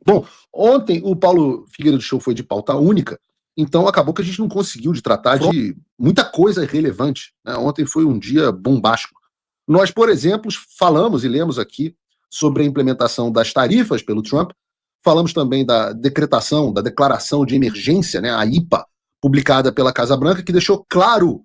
Bom, ontem o Paulo Figueiredo Show foi de pauta única, então acabou que a gente não conseguiu de tratar de muita coisa relevante, né? Ontem foi um dia bombástico. Nós, por exemplo, falamos e lemos aqui sobre a implementação das tarifas pelo Trump, falamos também da decretação, da declaração de emergência, né, a IPA, publicada pela Casa Branca, que deixou claro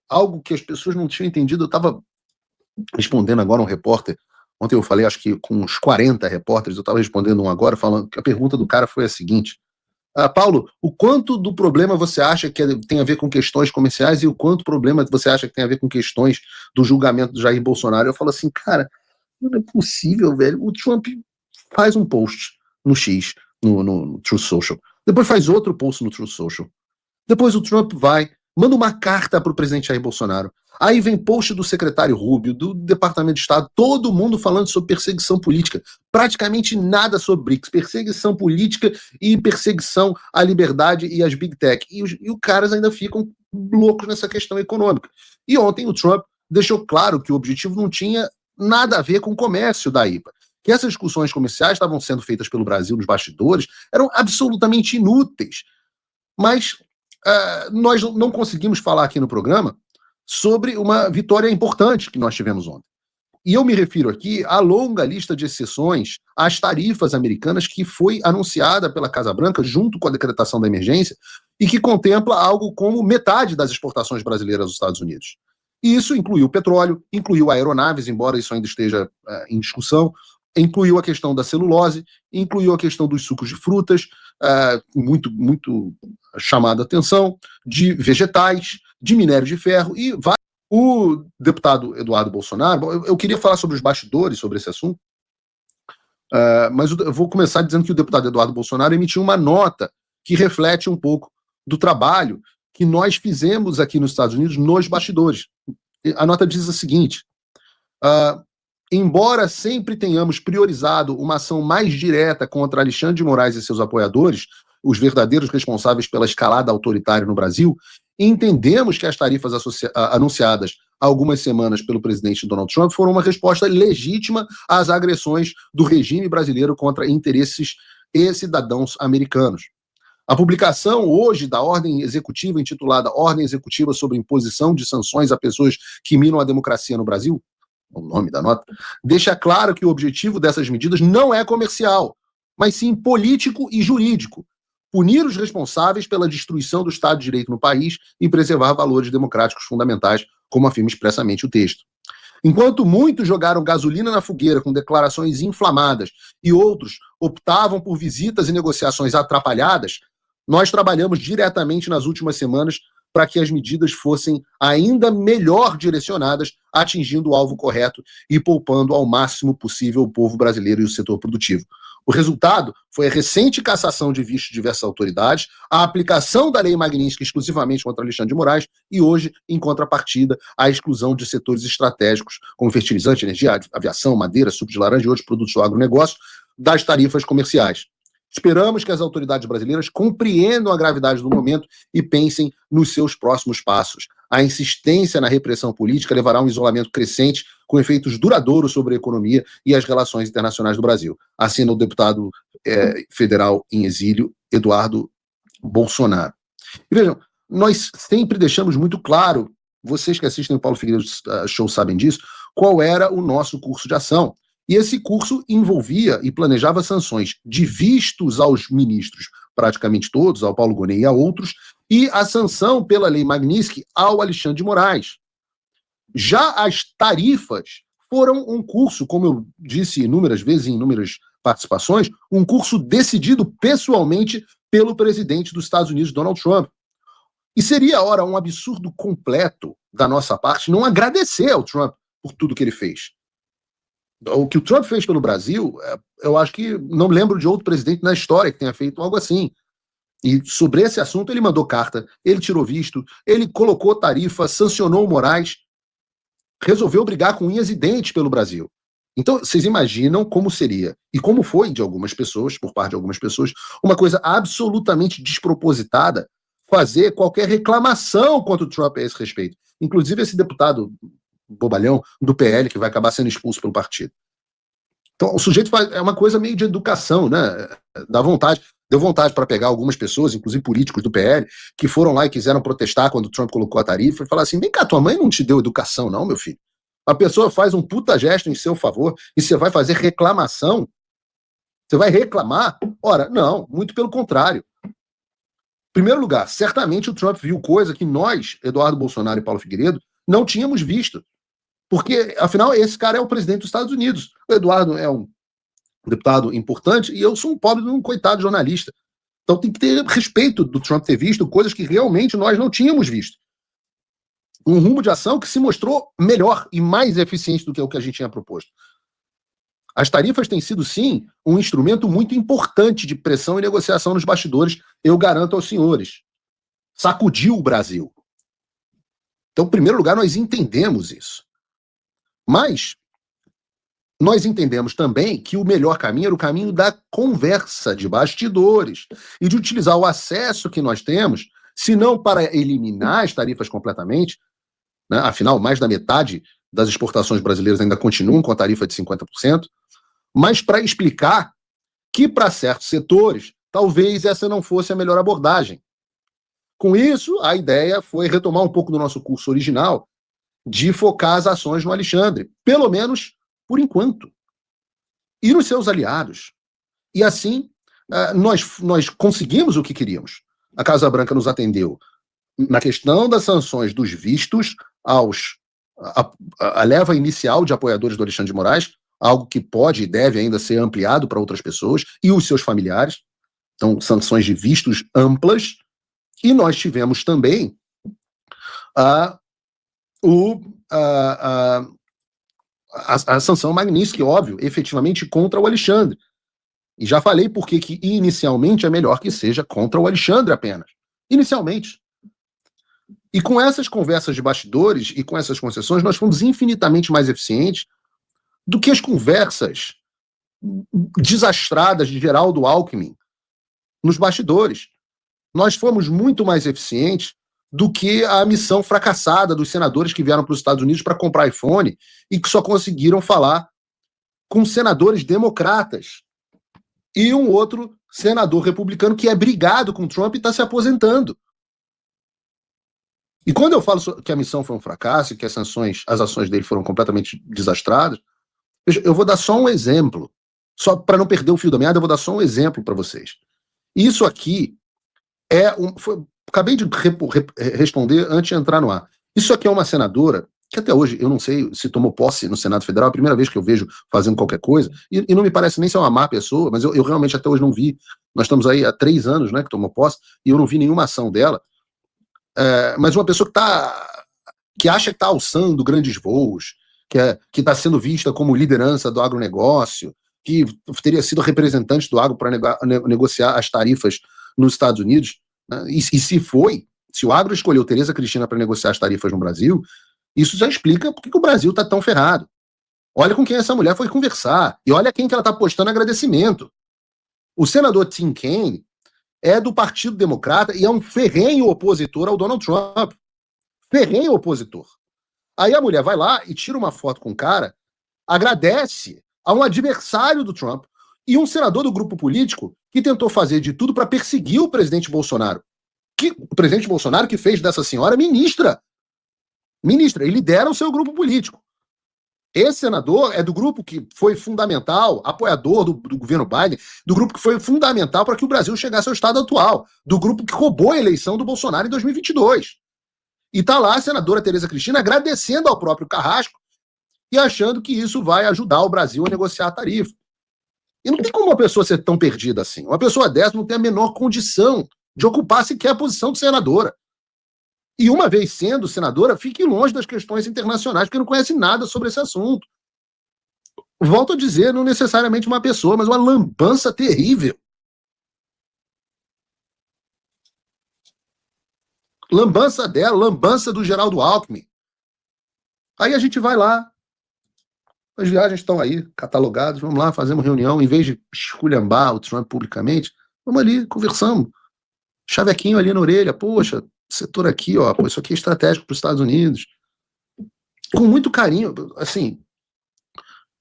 algo que as pessoas não tinham entendido. Eu estava respondendo agora um repórter. Ontem eu falei, acho que com uns 40 repórteres, eu estava respondendo um agora, falando que a pergunta do cara foi a seguinte: Paulo, o quanto do problema você acha que tem a ver com questões comerciais e o quanto problema você acha que tem a ver com questões do julgamento do Jair Bolsonaro? Eu falo assim, cara, não é possível, velho. O Trump faz um post no X, no Truth Social. Depois faz outro post no Truth Social. Depois o Trump vai, manda uma carta para o presidente Jair Bolsonaro. Aí vem post do secretário Rubio, do Departamento de Estado, todo mundo falando sobre perseguição política. Praticamente nada sobre BRICS. Perseguição política e perseguição à liberdade e às Big Tech. E os caras ainda ficam loucos nessa questão econômica. E ontem o Trump deixou claro que o objetivo não tinha nada a ver com o comércio da IPA. Que essas discussões comerciais estavam sendo feitas pelo Brasil nos bastidores eram absolutamente inúteis. Mas nós não conseguimos falar aqui no programa sobre uma vitória importante que nós tivemos ontem. E eu me refiro aqui à longa lista de exceções às tarifas americanas que foi anunciada pela Casa Branca junto com a decretação da emergência e que contempla algo como metade das exportações brasileiras aos Estados Unidos. E isso incluiu petróleo, incluiu aeronaves, embora isso ainda esteja em discussão, incluiu a questão da celulose, incluiu a questão dos sucos de frutas, muito chamada atenção, de vegetais, de minério de ferro e o deputado Eduardo Bolsonaro. Eu queria falar sobre os bastidores, sobre esse assunto, mas eu vou começar dizendo que o deputado Eduardo Bolsonaro emitiu uma nota que reflete um pouco do trabalho que nós fizemos aqui nos Estados Unidos nos bastidores. A nota diz o seguinte: embora sempre tenhamos priorizado uma ação mais direta contra Alexandre de Moraes e seus apoiadores, os verdadeiros responsáveis pela escalada autoritária no Brasil, entendemos que as tarifas anunciadas há algumas semanas pelo presidente Donald Trump foram uma resposta legítima às agressões do regime brasileiro contra interesses e cidadãos americanos. A publicação hoje da ordem executiva, intitulada Ordem Executiva sobre Imposição de Sanções a Pessoas que Minam a Democracia no Brasil, o nome da nota, deixa claro que o objetivo dessas medidas não é comercial, mas sim político e jurídico: punir os responsáveis pela destruição do Estado de Direito no país e preservar valores democráticos fundamentais, como afirma expressamente o texto. Enquanto muitos jogaram gasolina na fogueira com declarações inflamadas e outros optavam por visitas e negociações atrapalhadas, nós trabalhamos diretamente nas últimas semanas para que as medidas fossem ainda melhor direcionadas, atingindo o alvo correto e poupando ao máximo possível o povo brasileiro e o setor produtivo. O resultado foi a recente cassação de vistos de diversas autoridades, a aplicação da Lei Magnitsky exclusivamente contra Alexandre de Moraes e, hoje, em contrapartida, a exclusão de setores estratégicos, como fertilizante, energia, aviação, madeira, suco de laranja e outros produtos do agronegócio, das tarifas comerciais. Esperamos que as autoridades brasileiras compreendam a gravidade do momento e pensem nos seus próximos passos. A insistência na repressão política levará a um isolamento crescente, com efeitos duradouros sobre a economia e as relações internacionais do Brasil. Assina o deputado federal em exílio, Eduardo Bolsonaro. E vejam, nós sempre deixamos muito claro, vocês que assistem o Paulo Figueiredo Show sabem disso, qual era o nosso curso de ação. E esse curso envolvia e planejava sanções de vistos aos ministros, praticamente todos, ao Paulo Gonet e a outros, e a sanção pela Lei Magnitsky ao Alexandre de Moraes. Já as tarifas foram um curso, como eu disse inúmeras vezes em inúmeras participações, um curso decidido pessoalmente pelo presidente dos Estados Unidos, Donald Trump. E seria, ora, um absurdo completo da nossa parte não agradecer ao Trump por tudo que ele fez. O que o Trump fez pelo Brasil, eu acho que não lembro de outro presidente na história que tenha feito algo assim. E sobre esse assunto ele mandou carta, ele tirou visto, ele colocou tarifa, sancionou o Moraes, resolveu brigar com unhas e dentes pelo Brasil. Então, vocês imaginam como seria, e como foi de algumas pessoas, por parte de algumas pessoas, uma coisa absolutamente despropositada fazer qualquer reclamação contra o Trump a esse respeito. Inclusive esse deputado bobalhão do PL, que vai acabar sendo expulso pelo partido. Então, o sujeito faz, é uma coisa meio de educação, né? Dá vontade. Deu vontade para pegar algumas pessoas, inclusive políticos do PL, que foram lá e quiseram protestar quando o Trump colocou a tarifa e falar assim: vem cá, tua mãe não te deu educação, não, meu filho. A pessoa faz um puta gesto em seu favor e você vai fazer reclamação? Você vai reclamar? Ora, não, muito pelo contrário. Em primeiro lugar, certamente o Trump viu coisa que nós, Eduardo Bolsonaro e Paulo Figueiredo, não tínhamos visto. Porque, afinal, esse cara é o presidente dos Estados Unidos. O Eduardo é um deputado importante e eu sou um pobre de um coitado jornalista. Então tem que ter respeito do Trump ter visto coisas que realmente nós não tínhamos visto. Um rumo de ação que se mostrou melhor e mais eficiente do que o que a gente tinha proposto. As tarifas têm sido, sim, um instrumento muito importante de pressão e negociação nos bastidores, eu garanto aos senhores. Sacudiu o Brasil. Então, em primeiro lugar, nós entendemos isso. Mas nós entendemos também que o melhor caminho era o caminho da conversa de bastidores e de utilizar o acesso que nós temos, se não para eliminar as tarifas completamente, né? Afinal, mais da metade das exportações brasileiras ainda continuam com a tarifa de 50%, mas para explicar que, para certos setores, talvez essa não fosse a melhor abordagem. Com isso, a ideia foi retomar um pouco do nosso curso original de focar as ações no Alexandre, pelo menos por enquanto, e nos seus aliados. E assim, nós conseguimos o que queríamos. A Casa Branca nos atendeu na questão das sanções dos vistos a leva inicial de apoiadores do Alexandre de Moraes, algo que pode e deve ainda ser ampliado para outras pessoas e os seus familiares. Então, sanções de vistos amplas. E nós tivemos também a sanção Magnitsky, óbvio, efetivamente contra o Alexandre. E já falei por que inicialmente é melhor que seja contra o Alexandre apenas. Inicialmente. E com essas conversas de bastidores e com essas concessões, nós fomos infinitamente mais eficientes do que as conversas desastradas de Geraldo Alckmin nos bastidores. Nós fomos muito mais eficientes do que a missão fracassada dos senadores que vieram para os Estados Unidos para comprar iPhone e que só conseguiram falar com senadores democratas e um outro senador republicano que é brigado com Trump e está se aposentando. E quando eu falo que a missão foi um fracasso e que as ações dele foram completamente desastradas, eu vou dar só um exemplo. Só para não perder o fio da meada, eu vou dar só um exemplo para vocês. Isso aqui acabei de responder antes de entrar no ar. Isso aqui é uma senadora que até hoje eu não sei se tomou posse no Senado Federal, é a primeira vez que eu vejo fazendo qualquer coisa, e não me parece nem ser uma má pessoa, mas eu realmente até hoje não vi. Nós estamos aí há 3 anos, né, que tomou posse, e eu não vi nenhuma ação dela. Mas uma pessoa que acha que está alçando grandes voos, que está sendo vista como liderança do agronegócio, que teria sido representante do agro para negociar as tarifas nos Estados Unidos, né? E se o agro escolheu Tereza Cristina para negociar as tarifas no Brasil, isso já explica por que o Brasil está tão ferrado. Olha com quem essa mulher foi conversar, e olha quem que ela está postando agradecimento. O senador Tim Kaine é do Partido Democrata e é um ferrenho opositor ao Donald Trump. Ferrenho opositor. Aí a mulher vai lá e tira uma foto com o cara, agradece a um adversário do Trump e um senador do grupo político que tentou fazer de tudo para perseguir o presidente Bolsonaro. O presidente Bolsonaro que fez dessa senhora ministra. Ministra, e lidera o seu grupo político. Esse senador é do grupo que foi fundamental, apoiador do governo Biden, do grupo que foi fundamental para que o Brasil chegasse ao estado atual, do grupo que roubou a eleição do Bolsonaro em 2022. E está lá a senadora Tereza Cristina agradecendo ao próprio Carrasco e achando que isso vai ajudar o Brasil a negociar a tarifa. E não tem como uma pessoa ser tão perdida assim. Uma pessoa dessa não tem a menor condição de ocupar sequer a posição de senadora. E uma vez sendo senadora, fique longe das questões internacionais, porque não conhece nada sobre esse assunto. Volto a dizer, não necessariamente uma pessoa, mas uma lambança terrível. Lambança dela, lambança do Geraldo Alckmin. Aí a gente vai lá, as viagens estão aí, catalogadas, vamos lá, fazemos reunião, em vez de esculhambar o Trump publicamente, vamos ali, conversamos. Chavequinho ali na orelha, poxa, setor aqui, ó, pô, isso aqui é estratégico para os Estados Unidos. Com muito carinho, assim,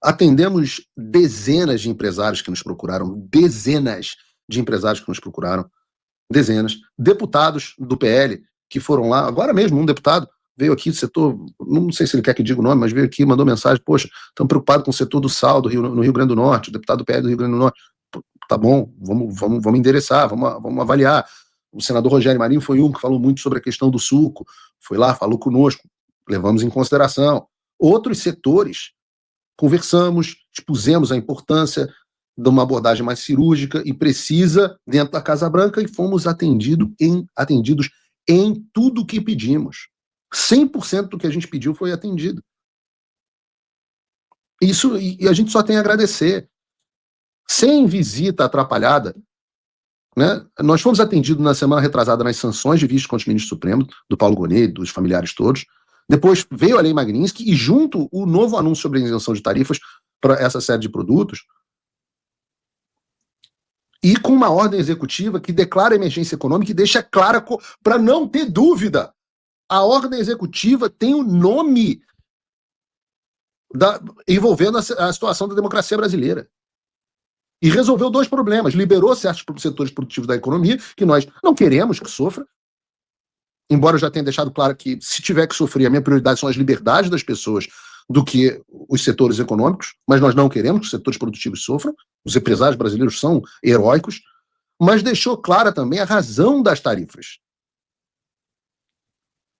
Atendemos dezenas de empresários que nos procuraram, dezenas. Deputados do PL que foram lá, agora mesmo um deputado veio aqui do setor, não sei se ele quer que diga o nome, mas veio aqui, mandou mensagem, poxa, estamos preocupados com o setor do sal no Rio Grande do Norte, o deputado do PL do Rio Grande do Norte. Tá bom, vamos endereçar, vamos avaliar. O senador Rogério Marinho foi um que falou muito sobre a questão do suco, foi lá, falou conosco, levamos em consideração. Outros setores, conversamos, expusemos a importância de uma abordagem mais cirúrgica e precisa dentro da Casa Branca e fomos atendidos em tudo que pedimos. 100% do que a gente pediu foi atendido. Isso, e a gente só tem a agradecer. Sem visita atrapalhada, né? Nós fomos atendidos na semana retrasada nas sanções de visto contra o ministro Supremo, do Paulo Gonet, dos familiares todos. Depois veio a Lei Magnitsky e junto o novo anúncio sobre a isenção de tarifas para essa série de produtos e com uma ordem executiva que declara emergência econômica e deixa clara, para não ter dúvida, a ordem executiva tem o nome envolvendo a situação da democracia brasileira. E resolveu dois problemas. Liberou certos setores produtivos da economia, que nós não queremos que sofra, embora eu já tenha deixado claro que, se tiver que sofrer, a minha prioridade são as liberdades das pessoas do que os setores econômicos, mas nós não queremos que os setores produtivos sofram. Os empresários brasileiros são heróicos, mas deixou clara também a razão das tarifas.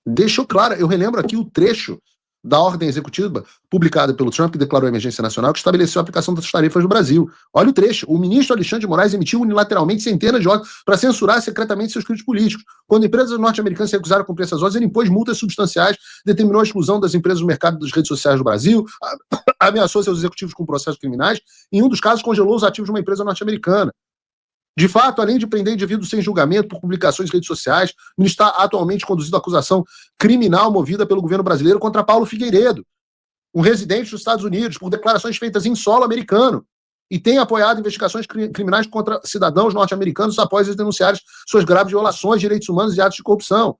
Deixou clara, eu relembro aqui o trecho da ordem executiva publicada pelo Trump, que declarou a emergência nacional, que estabeleceu a aplicação das tarifas no Brasil. Olha o trecho. O ministro Alexandre de Moraes emitiu unilateralmente centenas de ordens para censurar secretamente seus críticos políticos. Quando empresas norte-americanas se recusaram a cumprir essas ordens, ele impôs multas substanciais, determinou a exclusão das empresas do mercado das redes sociais do Brasil, ameaçou seus executivos com processos criminais, e em um dos casos congelou os ativos de uma empresa norte-americana. De fato, além de prender indivíduos sem julgamento por publicações em redes sociais, o ministro está atualmente conduzindo acusação criminal movida pelo governo brasileiro contra Paulo Figueiredo, um residente dos Estados Unidos, por declarações feitas em solo americano, e tem apoiado investigações criminais contra cidadãos norte-americanos após eles denunciarem suas graves violações de direitos humanos e atos de corrupção.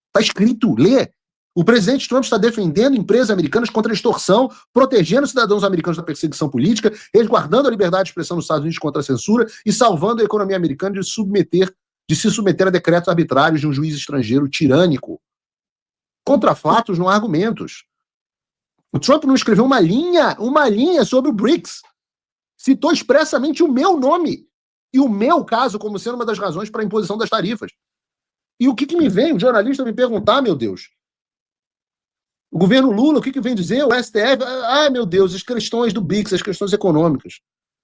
Está escrito, lê. O presidente Trump está defendendo empresas americanas contra a extorsão, protegendo cidadãos americanos da perseguição política, resguardando a liberdade de expressão nos Estados Unidos contra a censura e salvando a economia americana de se submeter a decretos arbitrários de um juiz estrangeiro tirânico. Contra fatos, não há argumentos. O Trump não escreveu uma linha sobre o BRICS. Citou expressamente o meu nome e o meu caso como sendo uma das razões para a imposição das tarifas. E o que me vem? O jornalista me perguntar, meu Deus. O governo Lula, o que vem dizer? O STF, meu Deus, as questões do BRICS, as questões econômicas.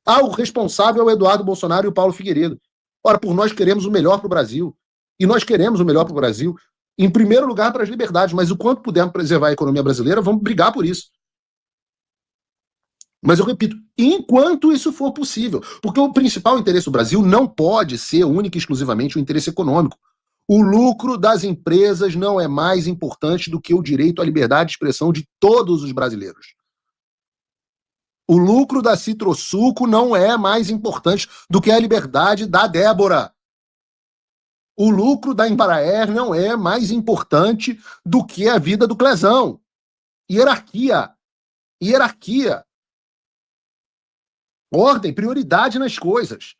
O responsável é o Eduardo Bolsonaro e o Paulo Figueiredo. Ora, por nós queremos o melhor para o Brasil. E nós queremos o melhor para o Brasil, em primeiro lugar para as liberdades, mas o quanto pudermos preservar a economia brasileira, vamos brigar por isso. Mas eu repito, enquanto isso for possível, porque o principal interesse do Brasil não pode ser único e exclusivamente o interesse econômico. O lucro das empresas não é mais importante do que o direito à liberdade de expressão de todos os brasileiros. O lucro da Citrosuco não é mais importante do que a liberdade da Débora. O lucro da Embaraer não é mais importante do que a vida do Clezão. Hierarquia. Ordem, prioridade nas coisas.